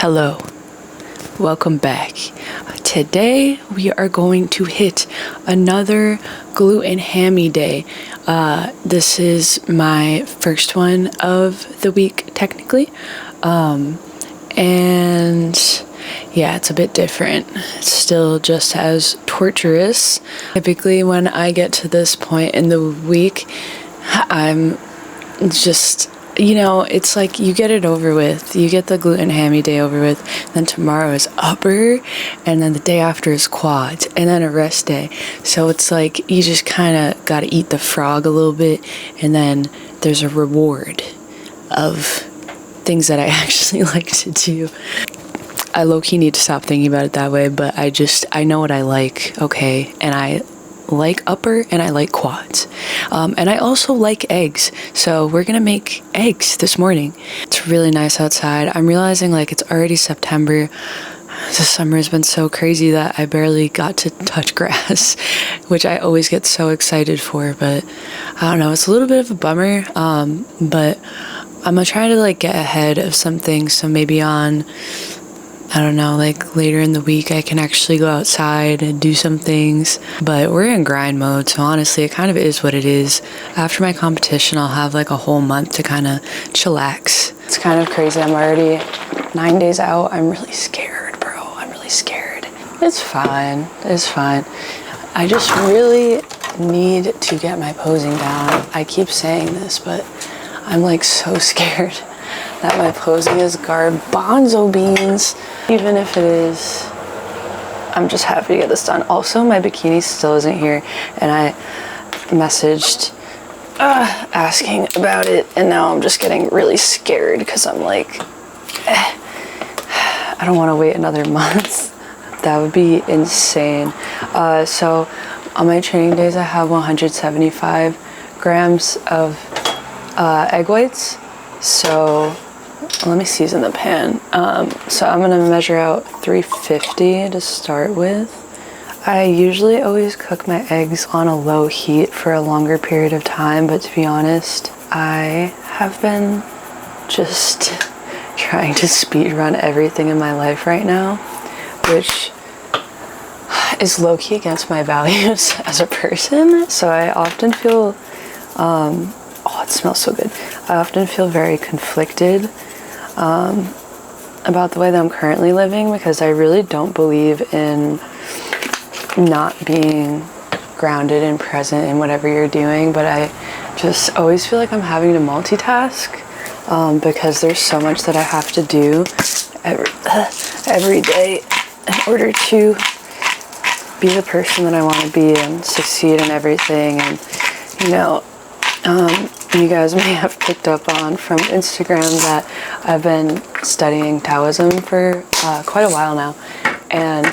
Hello, welcome back. Today we are going to hit another glute and hammy day. This is my first one of the week technically, and yeah, it's a bit different. It's still just as torturous. Typically when I get to this point in the week, I'm just, it's like you get it over with. You get the glute and hammy day over with, then tomorrow is upper, and then the day after is quads, and then a rest day. So it's like you just kind of got to eat the frog a little bit, and then there's a reward of things that I actually like to do. I low-key need to stop thinking about it that way, but I know what I like, okay? And I like upper and I like quads. And I also like eggs. So we're gonna make eggs this morning. It's really nice outside. I'm realizing like it's already September. This summer has been so crazy that I barely got to touch grass, which I always get so excited for, but I don't know, it's a little bit of a bummer. But I'm gonna try to like get ahead of some things. So maybe on, I don't know, like later in the week I can actually go outside and do some things. But we're in grind mode, so honestly it kind of is what it is. After my competition I'll have like a whole month to kind of chillax. It's kind of crazy. I'm already 9 days out. I'm really scared, bro. I'm really scared. It's fine. It's fine. I just really need to get my posing down. I keep saying this, but I'm like so scared that my posing is garbanzo beans. Even if it is, I'm just happy to get this done. Also, my bikini still isn't here, and I messaged asking about it, and now I'm just getting really scared because I'm like, I don't want to wait another month. That would be insane. So on my training days I have 175 grams of egg whites. So let me season the pan. So I'm gonna measure out 350 to start with. I usually always cook my eggs on a low heat for a longer period of time, but to be honest, I have been just trying to speed run everything in my life right now, which is low-key against my values as a person. So I often feel, oh, it smells so good. I often feel very conflicted about the way that I'm currently living, because I really don't believe in not being grounded and present in whatever you're doing, but I just always feel like I'm having to multitask because there's so much that I have to do every day in order to be the person that I want to be and succeed in everything. And you guys may have picked up on from Instagram that I've been studying Taoism for quite a while now, and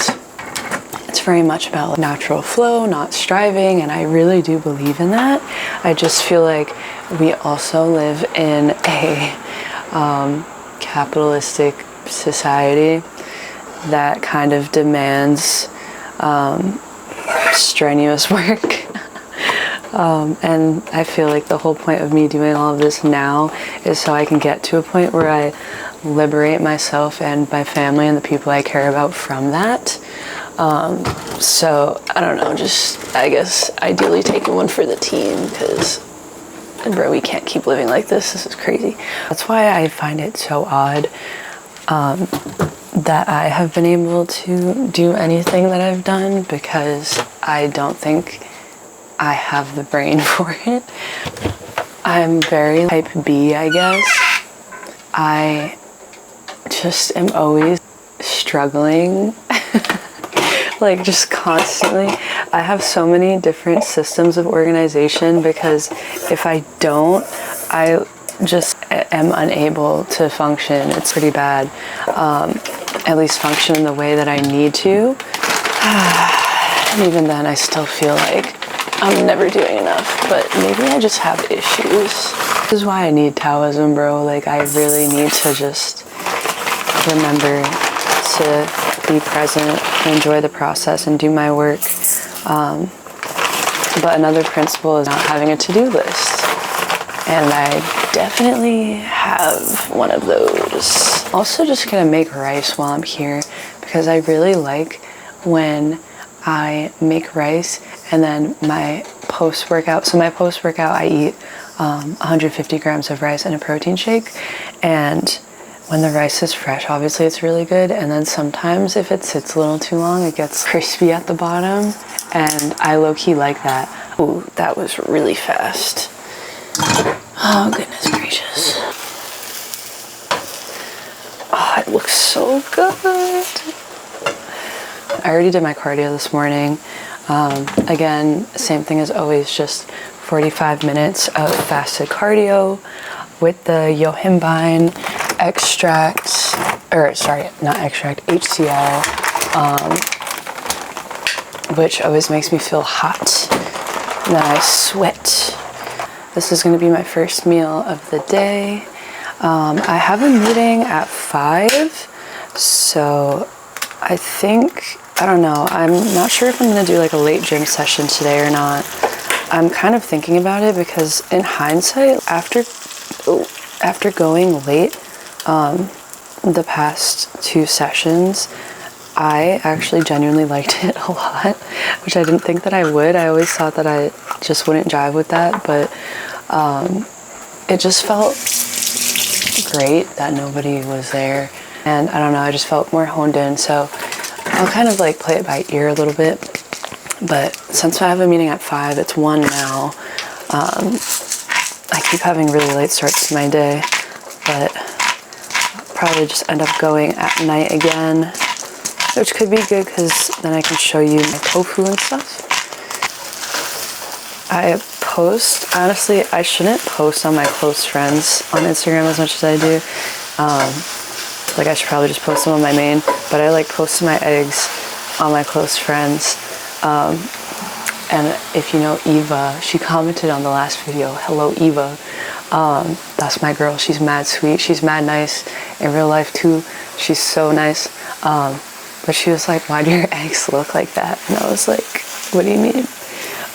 it's very much about natural flow, not striving, and I really do believe in that. I just feel like we also live in a capitalistic society that kind of demands strenuous work. And I feel like the whole point of me doing all of this now is so I can get to a point where I liberate myself and my family and the people I care about from that. So I don't know, just I guess ideally taking one for the team, because bro, we can't keep living like this. This is crazy. That's why I find it so odd that I have been able to do anything that I've done, because I don't think I have the brain for it. I'm very type B, I guess. I just am always struggling, like just constantly. I have so many different systems of organization, because if I don't, I just am unable to function. It's pretty bad. At least function in the way that I need to. And even then, I still feel like I'm never doing enough, but maybe I just have issues. This is why I need Taoism, bro. Like, I really need to just remember to be present, enjoy the process, and do my work. But another principle is not having a to-do list. And I definitely have one of those. Also just gonna make rice while I'm here because I really like when I make rice and then my post-workout, so my post-workout I eat 150 grams of rice and a protein shake, and when the rice is fresh, obviously it's really good, and then sometimes if it sits a little too long, it gets crispy at the bottom, and I low-key like that. Ooh, that was really fast. Oh, goodness gracious. Oh, it looks so good. I already did my cardio this morning. Again, same thing as always, just 45 minutes of fasted cardio with the yohimbine extract, or sorry, not extract, HCL, which always makes me feel hot. And then I sweat. This is going to be my first meal of the day. I have a meeting at 5, so I think, I don't know, I'm not sure if I'm going to do like a late gym session today or not. I'm kind of thinking about it because in hindsight, after going late the past 2 sessions, I actually genuinely liked it a lot, which I didn't think that I would. I always thought that I just wouldn't jive with that, but it just felt great that nobody was there. And I don't know, I just felt more honed in, so I'll kind of like play it by ear a little bit. But since I have a meeting at 5, it's 1 now. I keep having really late starts to my day, but I'll probably just end up going at night again, which could be good because then I can show you my tofu and stuff. I post, honestly, I shouldn't post on my close friends on Instagram as much as I do. Like I should probably just post them on my main, but I like posting my eggs on my close friends. And if you know Eva, she commented on the last video. Hello, Eva. That's my girl. She's mad sweet. She's mad nice in real life too. She's so nice. But she was like, why do your eggs look like that? And I was like, what do you mean?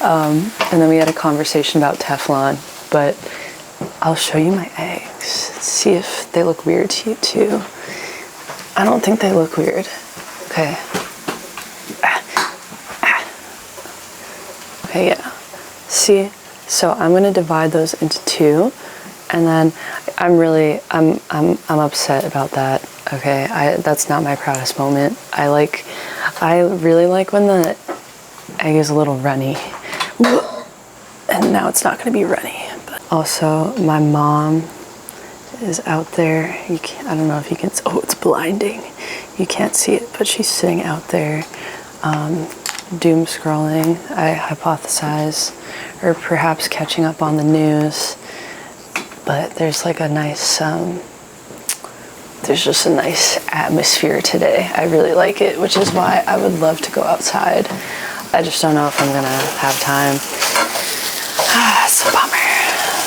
And then we had a conversation about Teflon, but I'll show you my eggs. See if they look weird to you too. I don't think they look weird. Okay. Okay, yeah. See? So I'm gonna divide those into 2, and then I'm upset about that. Okay, that's not my proudest moment. I really like when the egg is a little runny. And now it's not gonna be runny. But also, my mom is out there. I don't know if you can, oh, it's blinding. You can't see it, but she's sitting out there, doom scrolling, I hypothesize, or perhaps catching up on the news. But there's like a nice, there's just a nice atmosphere today. I really like it, which is why I would love to go outside. I just don't know if I'm gonna have time. It's a bummer.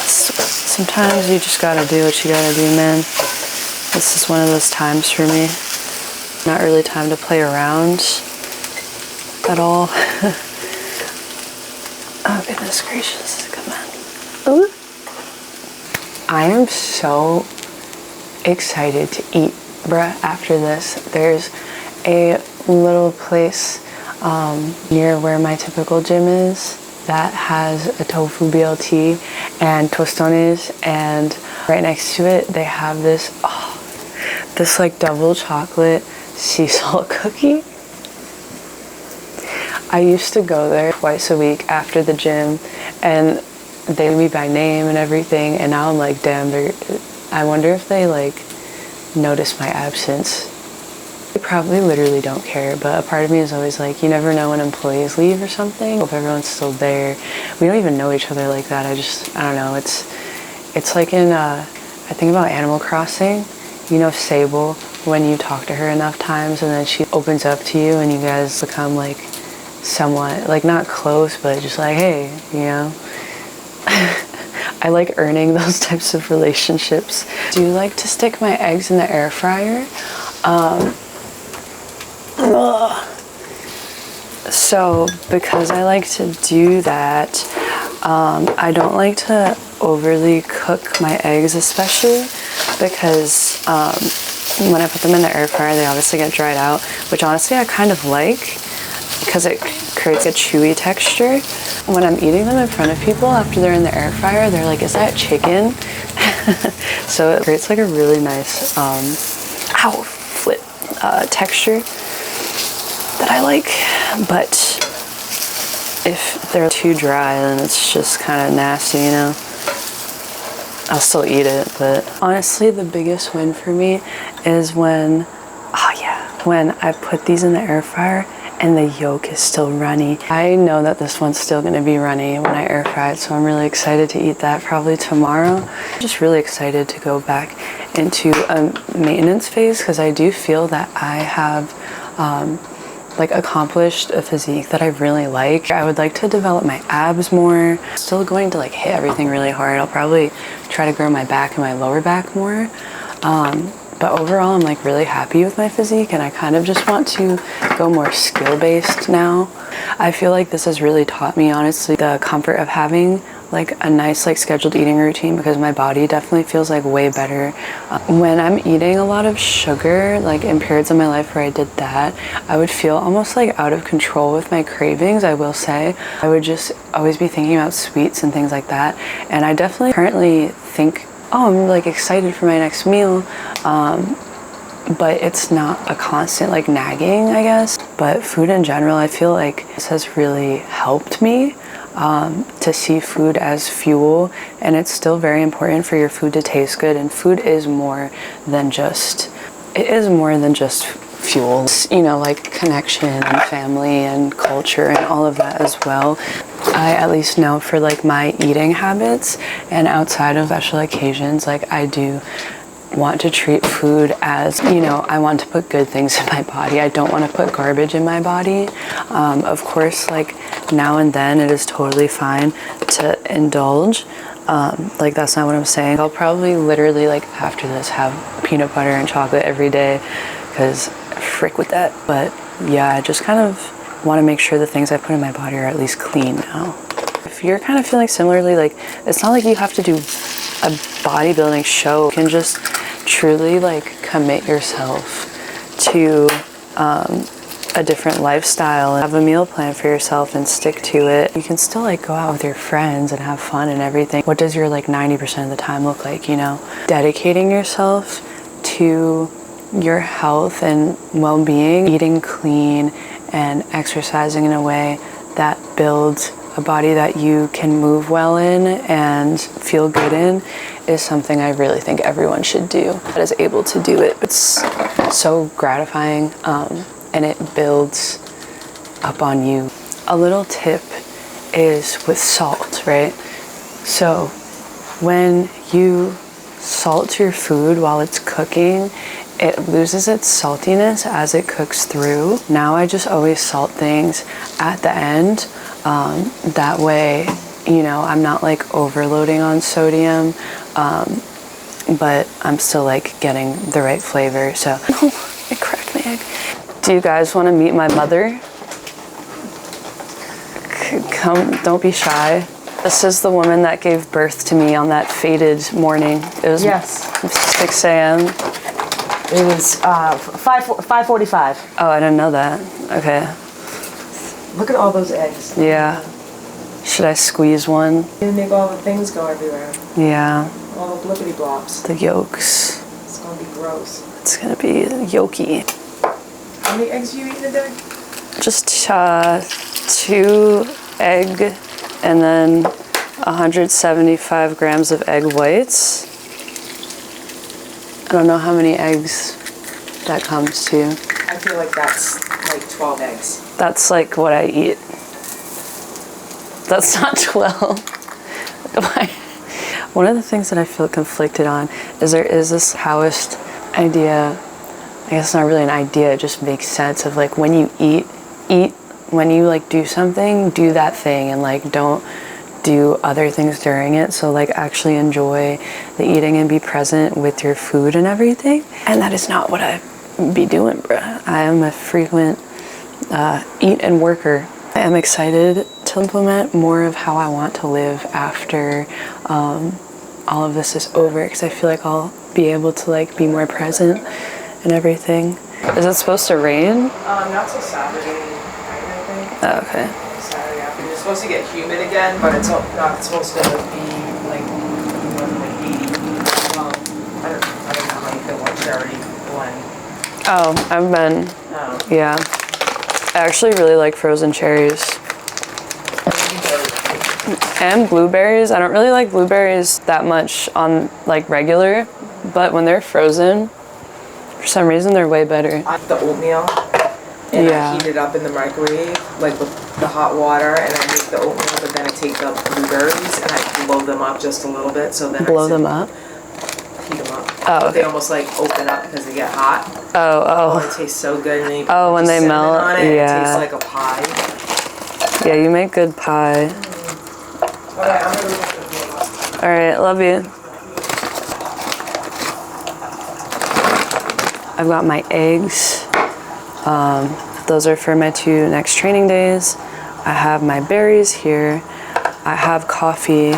Sometimes you just gotta do what you gotta do, man. This is one of those times for me. Not really time to play around at all. Oh, goodness gracious. Come on. Ooh. I am so excited to eat, bruh, after this. There's a little place near where my typical gym is that has a tofu BLT and tostones, and right next to it they have this this like double chocolate sea salt cookie. I used to go there twice a week after the gym, and they knew me by name and everything, and now I'm like, damn, I wonder if they like notice my absence. They probably literally don't care, but a part of me is always like, you never know when employees leave or something. Hope everyone's still there. We don't even know each other like that. I don't know. It's like in, I think about Animal Crossing, you know, Sable, when you talk to her enough times and then she opens up to you and you guys become like somewhat, like not close, but just like, hey, you know. I like earning those types of relationships. Do you like to stick my eggs in the air fryer? So because I like to do that, I don't like to overly cook my eggs, especially because when I put them in the air fryer, they obviously get dried out, which honestly I kind of like because it creates a chewy texture. When I'm eating them in front of people after they're in the air fryer, they're like, is that chicken? So it creates like a really nice texture that I like. But if they're too dry, then it's just kind of nasty, you know? I'll still eat it, but honestly, the biggest win for me is when I put these in the air fryer and the yolk is still runny. I know that this one's still gonna be runny when I air fry it, so I'm really excited to eat that probably tomorrow. Just really excited to go back into a maintenance phase because I do feel that I have like accomplished a physique that I really like. I would like to develop my abs more. Still going to like hit everything really hard. I'll probably try to grow my back and my lower back more. But overall, I'm like really happy with my physique and I kind of just want to go more skill-based now. I feel like this has really taught me, honestly, the comfort of having like a nice like scheduled eating routine because my body definitely feels like way better. When I'm eating a lot of sugar, like in periods of my life where I did that, I would feel almost like out of control with my cravings, I will say. I would just always be thinking about sweets and things like that. And I definitely currently think, oh, I'm like excited for my next meal. But it's not a constant like nagging, I guess. But food in general, I feel like this has really helped me to see food as fuel, and it's still very important for your food to taste good, and food is more than just fuel. It's, you know, like connection and family and culture and all of that as well. I at least know for like my eating habits and outside of special occasions, like I do want to treat food as, you know, I want to put good things in my body. I don't want to put garbage in my body. Of course, like now and then it is totally fine to indulge. Like that's not what I'm saying. I'll probably literally like after this have peanut butter and chocolate every day because frick with that. But yeah, I just kind of want to make sure the things I put in my body are at least clean now. If you're kind of feeling similarly, like it's not like you have to do a bodybuilding show. You can just truly like commit yourself to a different lifestyle and have a meal plan for yourself and stick to it. You can still like go out with your friends and have fun and everything. What does your like 90% of the time look like, you know? Dedicating yourself to your health and well-being, eating clean and exercising in a way that builds a body that you can move well in and feel good in is something I really think everyone should do that is able to do it. It's so gratifying and it builds up on you. A little tip is with salt, right? So when you salt your food while it's cooking, it loses its saltiness as it cooks through. Now I just always salt things at the end. That way, you know, I'm not like overloading on sodium, but I'm still like getting the right flavor. So, oh, I cracked my egg. Do you guys want to meet my mother? Come, don't be shy. This is the woman that gave birth to me on that fated morning. It was 6 a.m. It was 5:45. Oh, I didn't know that. Okay. Look at all those eggs. Yeah. Should I squeeze one? You make all the things go everywhere. Yeah. All the blippity blobs. The yolks. It's gonna be gross. It's gonna be yolky. How many eggs do you eat in a day? Just 2 egg and then 175 grams of egg whites. I don't know how many eggs that comes to. I feel like that's like 12 eggs. That's like what I eat. That's not 12. One of the things that I feel conflicted on is there is this Taoist idea, I guess it's not really an idea, it just makes sense of like when you eat, when you like do something, do that thing and like don't do other things during it. So like actually enjoy the eating and be present with your food and everything. And that is not what I be doing, bruh. I am a frequent eat and worker. I am excited to implement more of how I want to live after all of this is over, because I feel like I'll be able to like be more present and everything. Is it supposed to rain? Not till Saturday night, I think. Oh, okay. Saturday afternoon. It's supposed to get humid again, but it's not supposed to be like more than like 80. I don't know how you feel about cherry blend. Oh, I've been, No. yeah. I actually really like frozen cherries. And blueberries. I don't really like blueberries that much on like regular, but when they're frozen, for some reason they're way better. The oatmeal, and I heat it up in the microwave, like with the hot water, and I make the oatmeal, but then I take the blueberries and I blow them up just a little bit, so then blow them up? Heat them up. Oh, okay. They almost like open up because they get hot. Oh. It tastes so good. And then you Oh, when they melt, on it, yeah. It tastes like a pie. Yeah, you make good pie. Alright, I'm gonna look at the video. Alright, love you. I've got my eggs. Those are for my 2 next training days. I have my berries here. I have coffee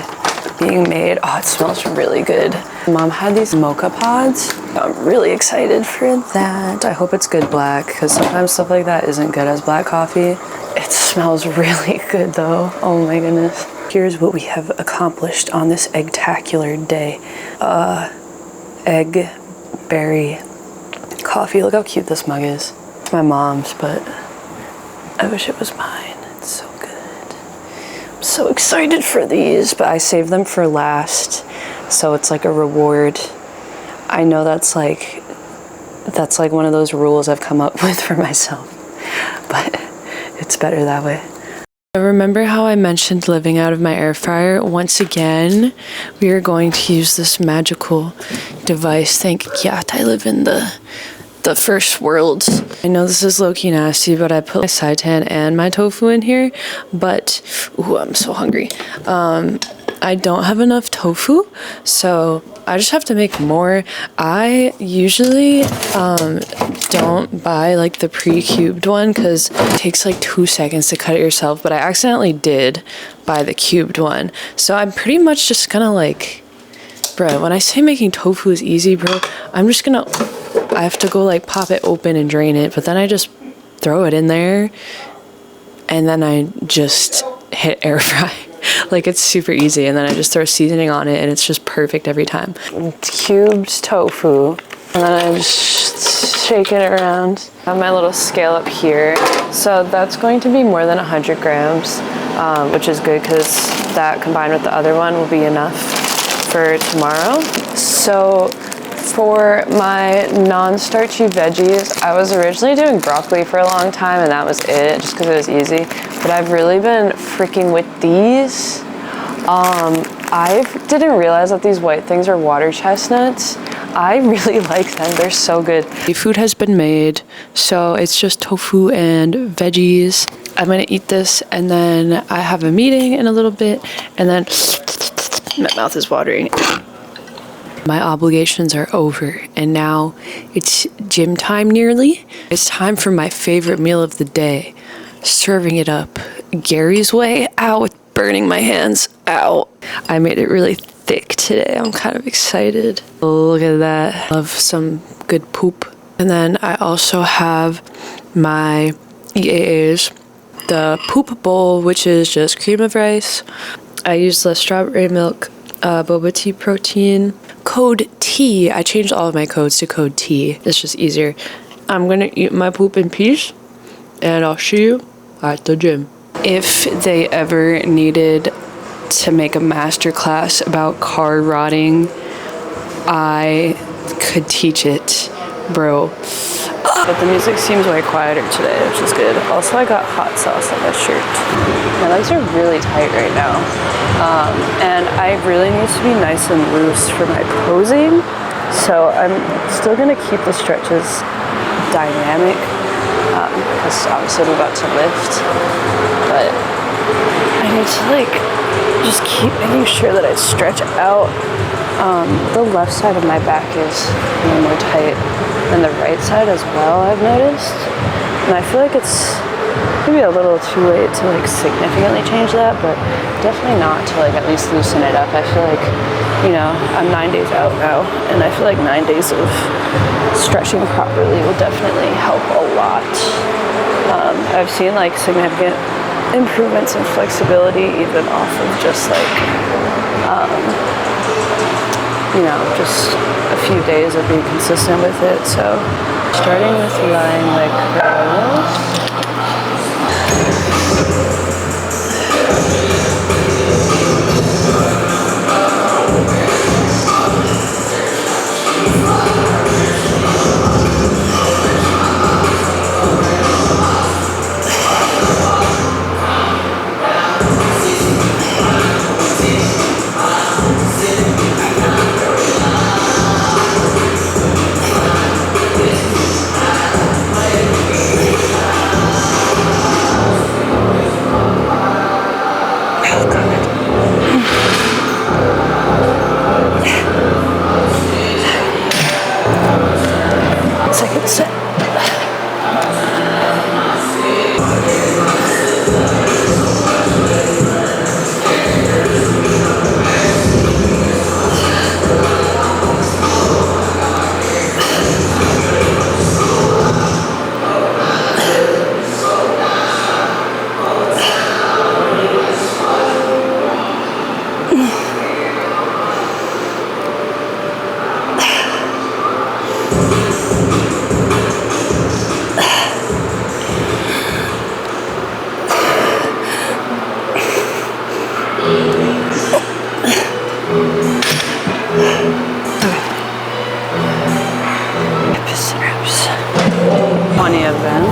being made. Oh, it smells really good. Mom had these mocha pods. I'm really excited for that. I hope it's good black, because sometimes stuff like that isn't good as black coffee. It smells really good though. Oh my goodness. Here's what we have accomplished on this egg-tacular day. Egg berry coffee. Look how cute this mug is. It's my mom's, but I wish it was mine. It's so good. I'm so excited for these, but I saved them for last, so it's like a reward. I know that's like one of those rules I've come up with for myself, but it's better that way. Remember how I mentioned living out of my air fryer? Once again, we are going to use this magical device. Thank God I live in the first world. I know this is low-key nasty, but I put my seitan and my tofu in here, but ooh, I'm so hungry. I don't have enough tofu, so I just have to make more. I usually don't buy like the pre-cubed one because it takes like 2 seconds to cut it yourself, but I accidentally did buy the cubed one. So I'm pretty much just gonna like, bro, when I say making tofu is easy, bro, I have to go like pop it open and drain it, but then I just throw it in there and then I just hit air fry. Like, it's super easy, and then I just throw seasoning on it and it's just perfect every time. Cubed tofu, and then I just shake it around. I have my little scale up here, so that's going to be more than 100 grams, which is good because that combined with the other one will be enough for tomorrow. So for my non-starchy veggies, I was originally doing broccoli for a long time and that was it, just because it was easy. But I've really been freaking with these. I didn't realize that these white things are water chestnuts. I really like them, they're so good. The food has been made, so it's just tofu and veggies. I'm gonna eat this and then I have a meeting in a little bit and then my mouth is watering. My obligations are over and now it's gym time nearly. It's time for my favorite meal of the day. Serving it up Gary's way. Ow, it's burning my hands. Ow. I made it really thick today. I'm kind of excited. Look at that. Love some good poop. And then I also have my EAAs. The poop bowl, which is just cream of rice. I use the strawberry milk boba tea protein. Code T. I changed all of my codes to code T. It's just easier. I'm gonna eat my poop in peace and I'll see you at the gym. If they ever needed to make a masterclass about car rotting, I could teach it, bro. But the music seems way quieter today, which is good. Also, I got hot sauce on my shirt. My legs are really tight right now. And I really need to be nice and loose for my posing. So I'm still gonna keep the stretches dynamic because obviously I'm about to lift. But I need to like just keep making sure that I stretch out. The left side of my back is a little more tight than the right side as well, I've noticed. And I feel like it's maybe a little too late to like significantly change that, but definitely not to like at least loosen it up. I feel like, you know, I'm 9 days out now, and I feel like 9 days of stretching properly will definitely help a lot. I've seen like significant improvements in flexibility even off of just like, you know, just a few days of being consistent with it. So starting with lying leg curls. Second set. Plenty of them.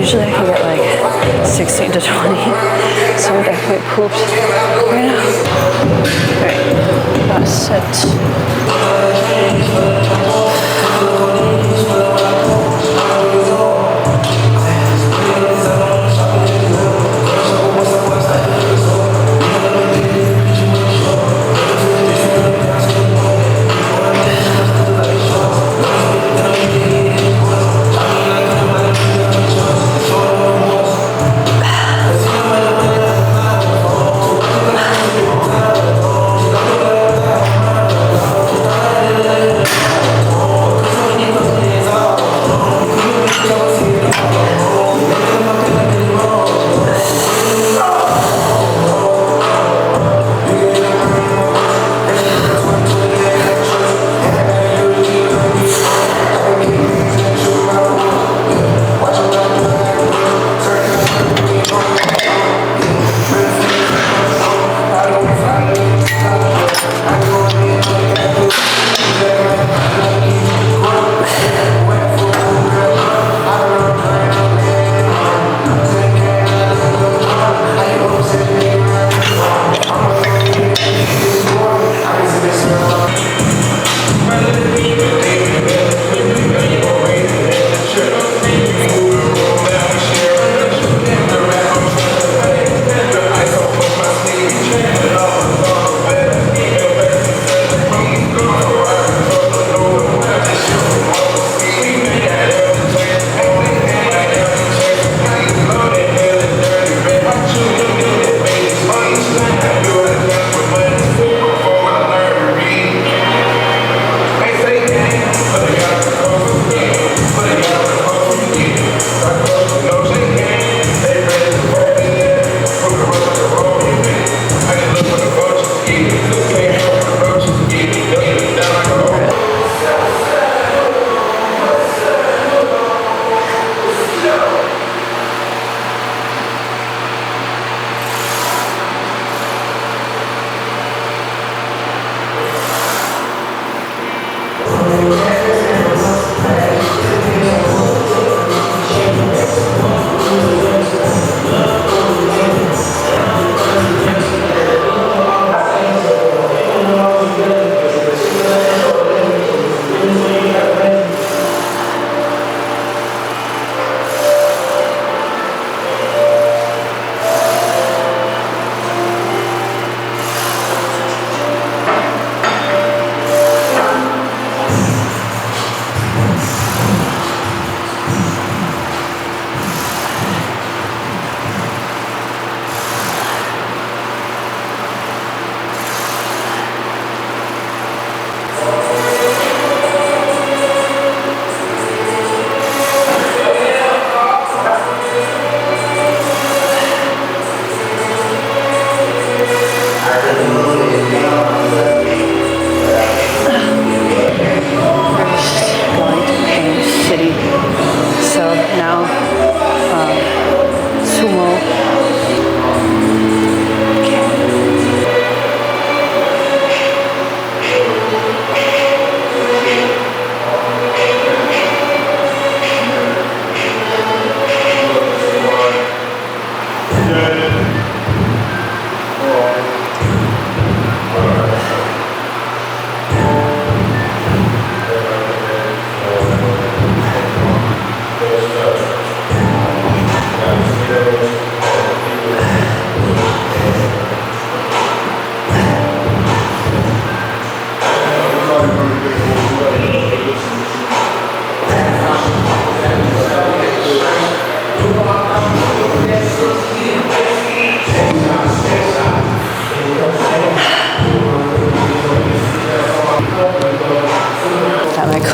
Usually I can get like 16 to 20, so I'm definitely pooped right now. Alright, last set.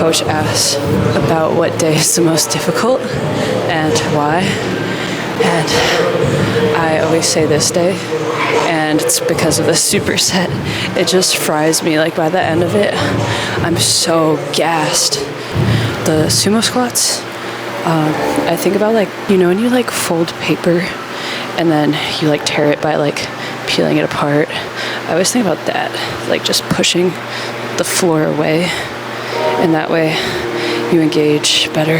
coach asks about what day is the most difficult and why, and I always say this day, and it's because of the superset. It just fries me. Like, by the end of it, I'm so gassed. The sumo squats, I think about, like, you know, when you like fold paper and then you like tear it by like peeling it apart. I always think about that, like just pushing the floor away, and that way you engage better.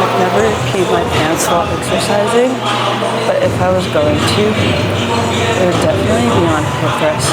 I've never peed my pants while exercising, but if I was going to, it would definitely be on hip thrust.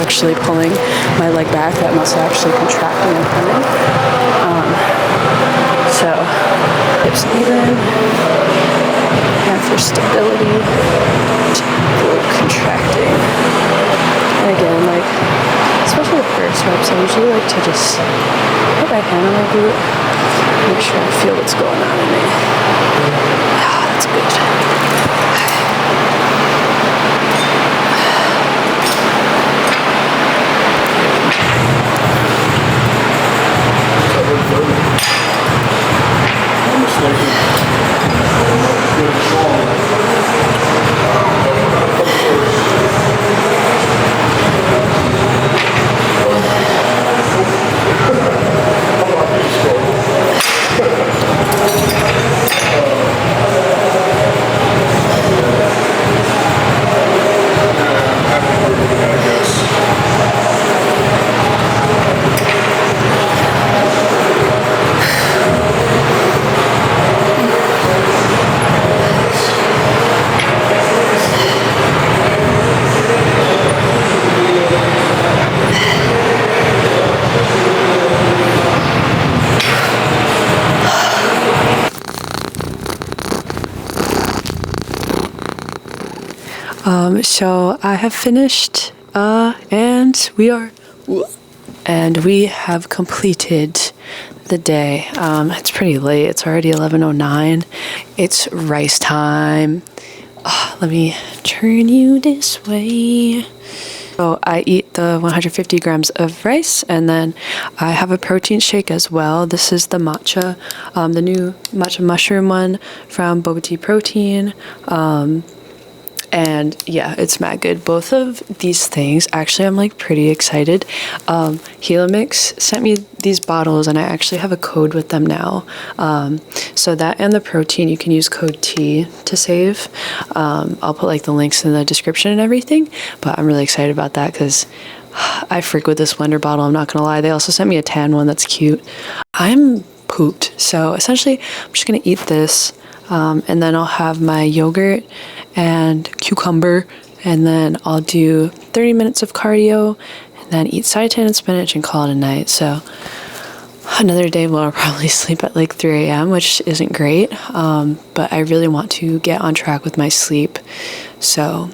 Actually pulling my leg back, that muscle actually contracting and pulling. So hips even, and for stability, glute contracting. And again, like, especially the first reps, I usually like to just put my hand on my glute, make sure I feel what's going on in me. Ah, that's good. So I have finished, and we have completed the day. It's pretty late. It's already 11:09. It's rice time. Let me turn you this way. So I eat the 150 grams of rice, and then I have a protein shake as well. This is the matcha, the new matcha mushroom one from Boba Tea Protein. And yeah, it's mad good. Both of these things, actually, I'm like pretty excited. HIII sent me these bottles, and I actually have a code with them now. So that and the protein, you can use code T to save. I'll put like the links in the description and everything, but I'm really excited about that because I freak with this Splendor bottle, I'm not gonna lie. They also sent me a tan one that's cute. I'm pooped, so essentially I'm just gonna eat this, and then I'll have my yogurt and cucumber, and then I'll do 30 minutes of cardio, and then eat seitan and spinach and call it a night. So another day where I'll probably sleep at like 3 a.m., which isn't great, but I really want to get on track with my sleep, so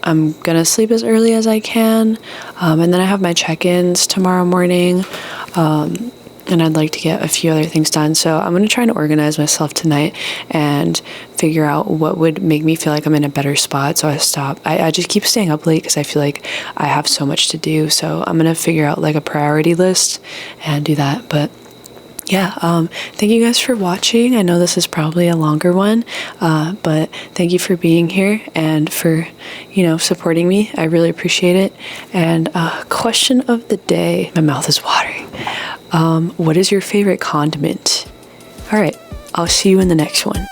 I'm gonna sleep as early as I can, and then I have my check-ins tomorrow morning, and I'd like to get a few other things done. So I'm going to try to organize myself tonight and figure out what would make me feel like I'm in a better spot. So I just keep staying up late because I feel like I have so much to do. So I'm going to figure out like a priority list and do that. But yeah, thank you guys for watching. I know this is probably a longer one, but thank you for being here and for, supporting me. I really appreciate it. And question of the day, my mouth is watering. What is your favorite condiment? All right, I'll see you in the next one.